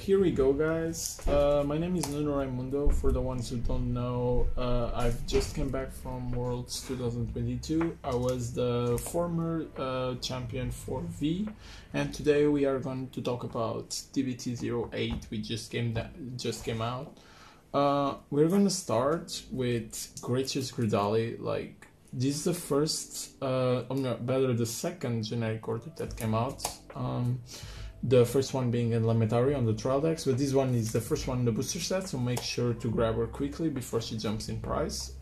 here we go, guys. My name is Nuno Raimundo. For the ones who don't know, I've just came back from Worlds 2022. I was the former champion for V, and today we are going to talk about BT08, which just came out. We're gonna start with Gracious Gridali. Like, this is the first, the second generic order that came out. The first one being in Lamentary on the trial decks, but this one is the first one in the booster set, so make sure to grab her quickly before she jumps in price.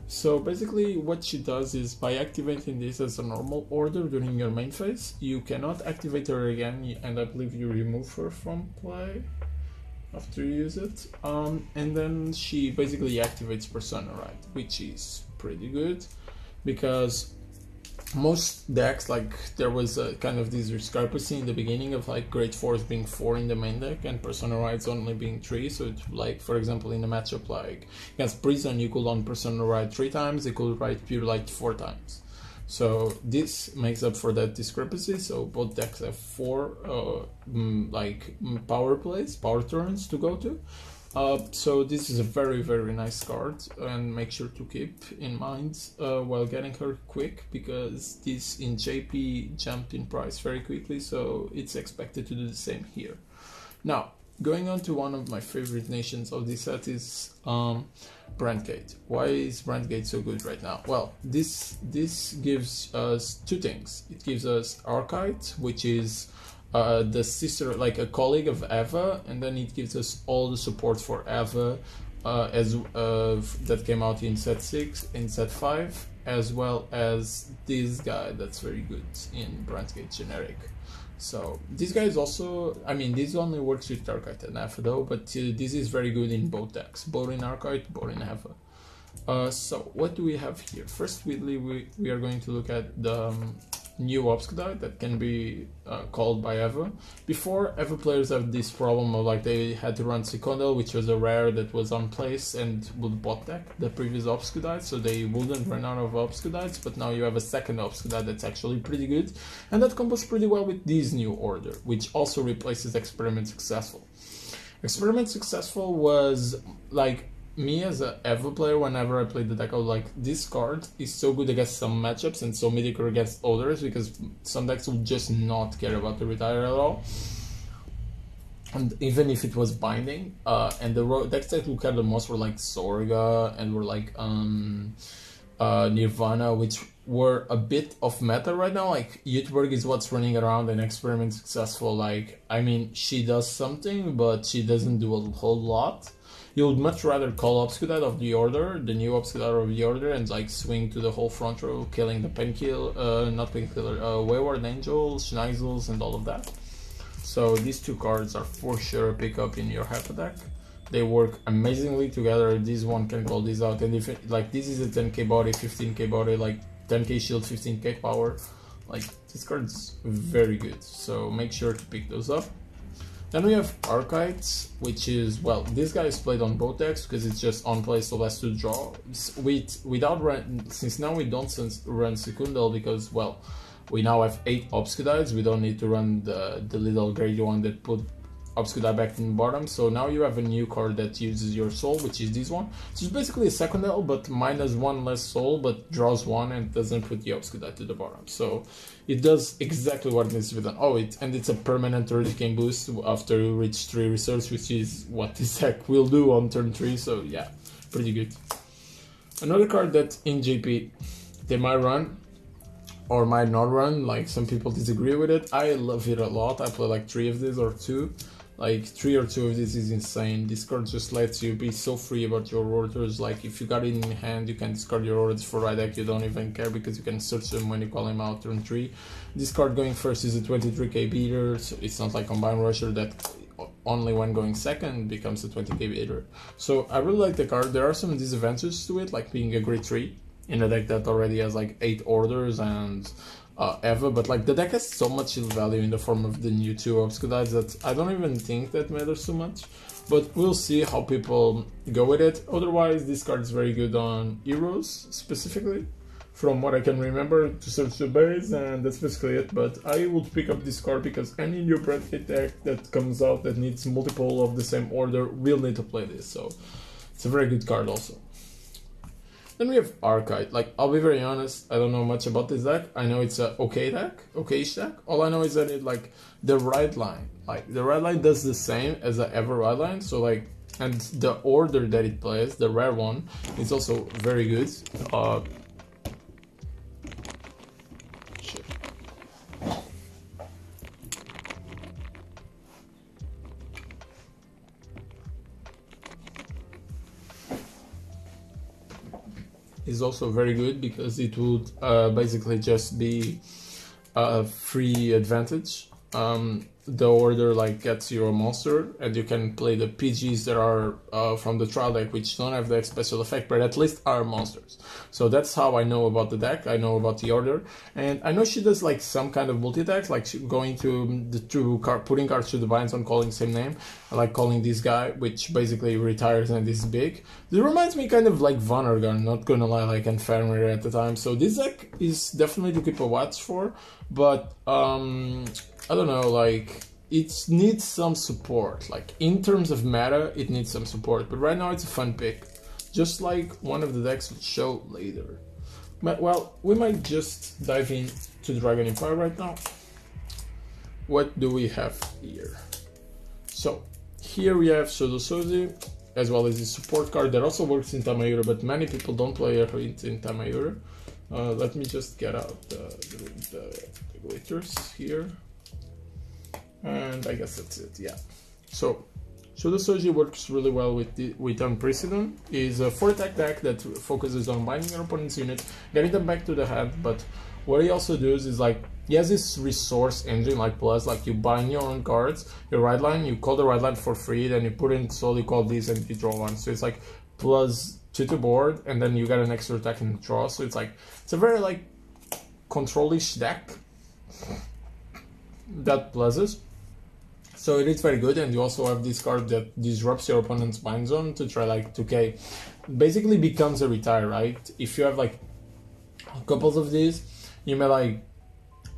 So basically what she does is, by activating this as a normal order during your main phase, you cannot activate her again, and I believe you remove her from play after you use it. And then she basically activates Persona, right? Which is pretty good, because most decks, like, there was a kind of this discrepancy in the beginning of like Great Force being 4 in the main deck and Persona Rides only being 3. So it's like, for example, in a matchup like against Prison, you could on Persona Ride 3 times, you could ride Pure Light 4 times. So this makes up for that discrepancy. So both decks have 4 power turns to go to. So this is a very, very nice card, and make sure to keep in mind while getting her quick, because this in JP jumped in price very quickly, so it's expected to do the same here. Now, going on to one of my favorite nations of this set is Brandgate. Why is Brandgate so good right now? Well, this gives us two things. It gives us Archite, which is the sister, like a colleague of Eva, and then it gives us all the support for Eva that came out in set 6, in set 5, as well as this guy that's very good in Brandgate generic. So this guy is also, I mean, this only works with Archite and Eva though, but this is very good in both decks, both in Archite, both in Eva. So what do we have here? First, we are going to look at the new Obscudite that can be called by Eva. Before, Eva players have this problem of like they had to run Secondal, which was a rare that was on place and would bot deck the previous Obscudite, so they wouldn't run out of Obscudites, but now you have a second Obscudite that's actually pretty good, and that combos pretty well with this new order, which also replaces Experiment Successful. Experiment Successful was like, me as a Eva player, whenever I played the deck, I was like, this card is so good against some matchups and so mediocre against others, because some decks will just not care about the retire at all. And even if it was binding, and the decks that will care the most were like Sorga and were like Nirvana, which were a bit of meta right now. Like, Jutberg is what's running around, and Experiment Successful, like, I mean, she does something, but she doesn't do a whole lot. You would much rather call Obscudite of the order, the new Obscudite of the order, and like swing to the whole front row, killing the Wayward Angel, Schneisels, and all of that. So these two cards are for sure a pickup in your Hyper deck. They work amazingly together. This one can call this out, and if it, like, this is a 10k body, 15k body, like 10k shield, 15k power, like, this card's very good. So make sure to pick those up. Then we have Archites, which is, well, this guy is played on both decks because it's just on play, so less to draw. Since now we don't run Secundal, because, well, we now have 8 Obscudites, we don't need to run the little grade one that put Obscudite back in the bottom. So now you have a new card that uses your soul, which is this one. So it's basically a Secondal, but minus 1 less soul, but draws 1 and doesn't put the Obscudite to the bottom. So it does exactly what needs to be done. Oh, it's a permanent 30k boost after you reach 3 research, which is what this deck will do on turn 3. So yeah, pretty good. Another card that in JP they might run or might not run, like some people disagree with it. I love it a lot. I play like 3 of these or 2. Like 3 or 2 of this is insane. This card just lets you be so free about your orders. Like, if you got it in your hand, you can discard your orders for right deck, you don't even care, because you can search them when you call him out turn 3. This card going first is a 23k beater, so it's not like Combine Rusher that only when going second becomes a 20k beater. So I really like the card. There are some disadvantages to it, like being a grade 3 in a deck that already has like 8 orders and Eva, but like the deck has so much value in the form of the new 2 Obscudites that I don't even think that matters too much, but we'll see how people go with it. Otherwise, this card is very good on Heroes specifically, from what I can remember, to search the base, and that's basically it. But I would pick up this card because any new brand deck that comes out that needs multiple of the same order will need to play this, so it's a very good card also. Then we have Archite. Like, I'll be very honest, I don't know much about this deck. I know it's a okayish deck. All I know is that it, like, the red line. Like, the red line does the same as the ever red line, so like, and the order that it plays, the rare one, is also very good. Is also very good because it would basically just be a free advantage. The order like gets your monster, and you can play the PGs that are from the trial deck, which don't have the special effect, but at least are monsters. So that's how I know about the deck. I know about the order, and I know she does like some kind of multi-deck, like going to the putting cards to the binds on calling same name. I like calling this guy, which basically retires and is big. This reminds me kind of like Vanguard, not gonna lie, like Infirmary at the time. So this deck is definitely to keep a watch for, but I don't know, like, it needs some support. Like, in terms of meta, it needs some support. But right now, it's a fun pick. Just like one of the decks will show later. But, well, we might just dive into Dragon Empire right now. What do we have here? So, here we have Soji, as well as the support card that also works in Tamayura, but many people don't play it in Tamayura. Let me just get out the glitters here. And I guess that's it, yeah. So Soji works really well with Unprecedented. Is a 4-attack deck that focuses on binding your opponent's unit, getting them back to the hand, but what he also does is like, he has this resource engine like plus, like you bind your own cards, your right line, you call the right line for free, then you put in soul, you call these and you draw one. So it's like plus 2 to board, and then you get an extra attack and draw. So it's like, it's a very like control-ish deck that pluses. So it is very good, and you also have this card that disrupts your opponent's bind zone to try like 2k. Basically becomes a retire, right? If you have like a couple of these, you may like,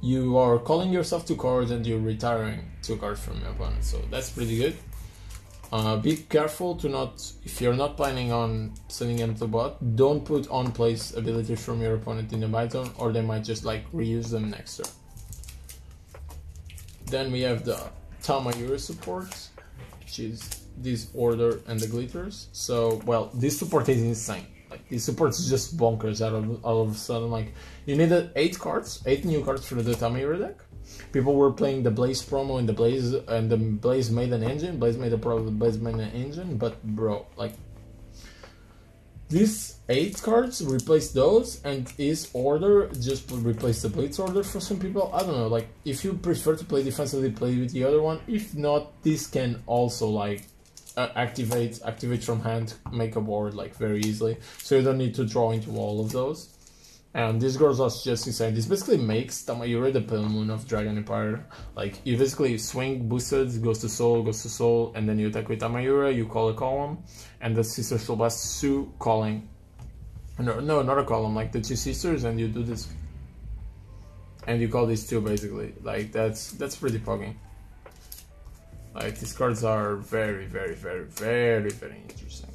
you are calling yourself 2 cards and you're retiring 2 cards from your opponent. So that's pretty good. Be careful to not, if you're not planning on sending them to bot, don't put on place abilities from your opponent in the bind zone, or they might just like reuse them next turn. Then we have the Tamayura support, which is this order and the glitters. So, well, this support is insane. Like, this support is just bonkers all of a sudden. Like, you needed 8 new cards for the Tamayura deck. People were playing the Blaze promo and the Blaze made an engine. Blaze made a pro, the Blaze made an engine, but bro, like, these 8 cards replace those, and his order just replace the Blitz order for some people. I don't know, like, if you prefer to play defensively, play with the other one. If not, this can also like activate from hand, make a board like very easily, so you don't need to draw into all of those. And this goes us just insane. This basically makes Tamayura the Pale Moon of Dragon Empire. Like, you basically swing, boosted, goes to soul, and then you attack with Tamayura, you call a column, and the Sister Soul Blast Sue calling. No, not a column, like the 2 sisters, and you do this. And you call these 2 basically. Like, that's pretty pogging. Like, these cards are very, very, very, very, very interesting.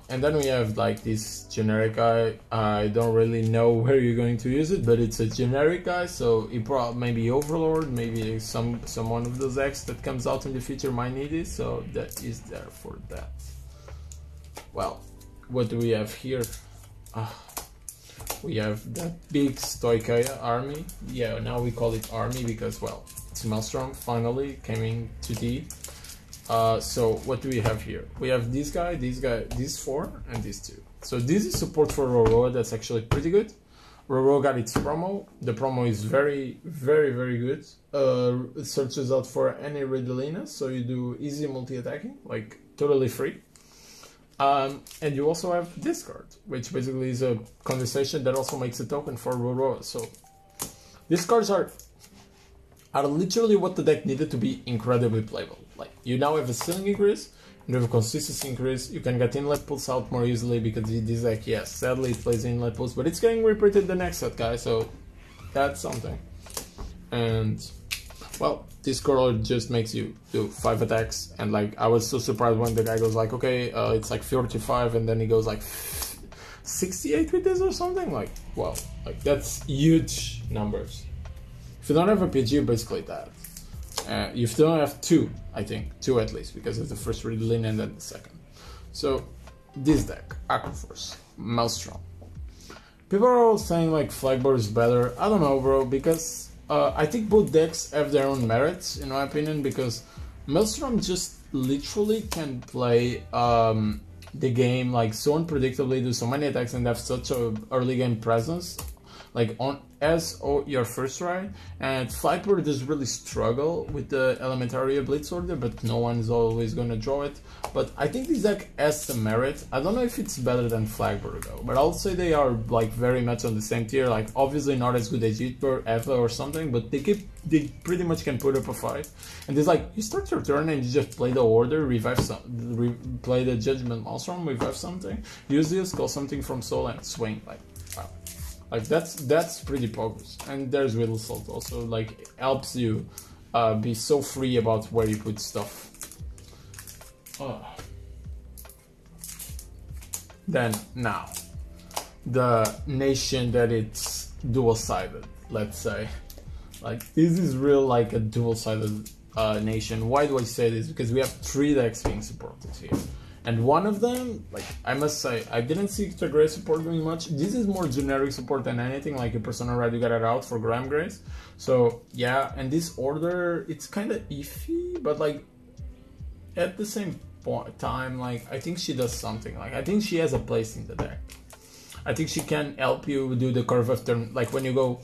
And then we have like this generic guy. I don't really know where you're going to use it, but it's a generic guy, so it probably maybe Overlord, maybe some one of those decks that comes out in the future might need it, so that is there for that. Well, what do we have here? We have that big Stoikaya army. Yeah, now we call it army because, well, it's Maelstrom finally came in 2D. So what do we have here? We have this guy, these 4, and these 2. So this is support for Roroa. That's actually pretty good. Roroa got its promo. The promo is very, very, very good. It searches out for any Riddlina, so you do easy multi-attacking, like totally free. And you also have this card, which basically is a condensation that also makes a token for Roroa. So these cards are literally what the deck needed to be incredibly playable. Like, you now have a ceiling increase, and with a consistency increase, you can get inlet pulls out more easily because this deck, yes, sadly it plays inlet pulls, but it's getting repeated the next set, guys, so that's something. And well, this card just makes you do 5 attacks, and like I was so surprised when the guy goes like, okay, it's like 35, and then he goes like 68 with this or something. Like, wow, like that's huge numbers. If you don't have a PG, you're basically that. You still have 2, I think, 2 at least, because it's the first Riddlin and then the second. So this deck, Aquaforce, Maelstrom. People are all saying like Flagboard is better. I don't know, bro, because I think both decks have their own merits, in my opinion, because Maelstrom just literally can play the game like so unpredictably, do so many attacks, and have such a early game presence, like your first ride. And Flagboard does really struggle with the Elementary Blitz order, but no one's always gonna draw it. But I think this deck has some merit. I don't know if it's better than Flagboard though, but I'll say they are like very much on the same tier. Like obviously not as good as Jitbur, Eva or something, but they pretty much can put up a fight. And it's like you start your turn and you just play the order, play the Judgment Maelstrom, revive something, use this, call something from soul, and swing. Like wow. Like that's pretty progress. And there's Whittle Salt also, like helps you be so free about where you put stuff. Then now, the nation that it's dual-sided, let's say. Like this is real like a dual-sided nation. Why do I say this? Because we have 3 decks being supported here. And one of them, like I must say, I didn't see the Grey support doing much. This is more generic support than anything, like a Persona Ride you got it out for Graham Grace. So yeah, and this order, it's kind of iffy, but like at the same time, like I think she does something. Like I think she has a place in the deck. I think she can help you do the curve of turn. Like when you go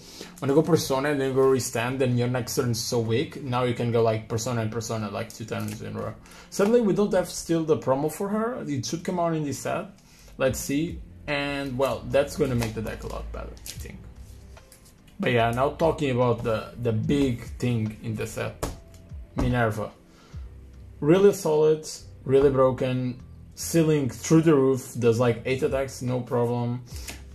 Persona and then you go restand, then your next turn is so weak. Now you can go like Persona and Persona like 2 times in a row. Sadly, we don't have still the promo for her. It should come out in this set. Let's see. And well, that's gonna make the deck a lot better, I think. But yeah, now talking about the big thing in the set, Minerva. Really solid, really broken. Ceiling through the roof, does like 8 attacks, no problem.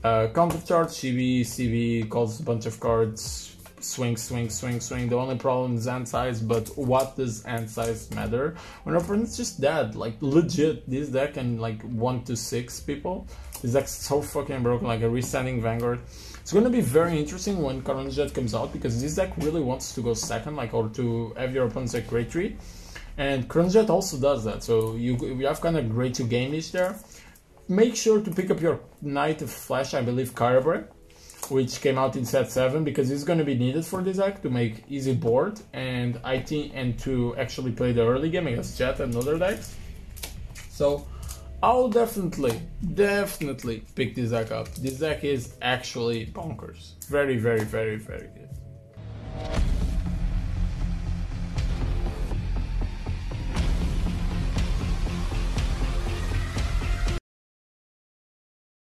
Countercharge, CB, calls a bunch of cards, swing. The only problem is hand size, but what does hand size matter? When our opponent's just dead, like legit, this deck can like 1 to 6 people. This deck's so fucking broken, like a resetting Vanguard. It's gonna be very interesting when Cardfight comes out, because this deck really wants to go second, like, or to have your opponent's like Great 3. And Cardfight also does that, so you have kind of great 2 game-ish there. Make sure to pick up your Knight of Flash, I believe, Kyber, which came out in set 7, because it's going to be needed for this deck to make easy board and to actually play the early game against Jet and other decks. So I'll definitely pick this deck up. This deck is actually bonkers. Very, very, very, very good.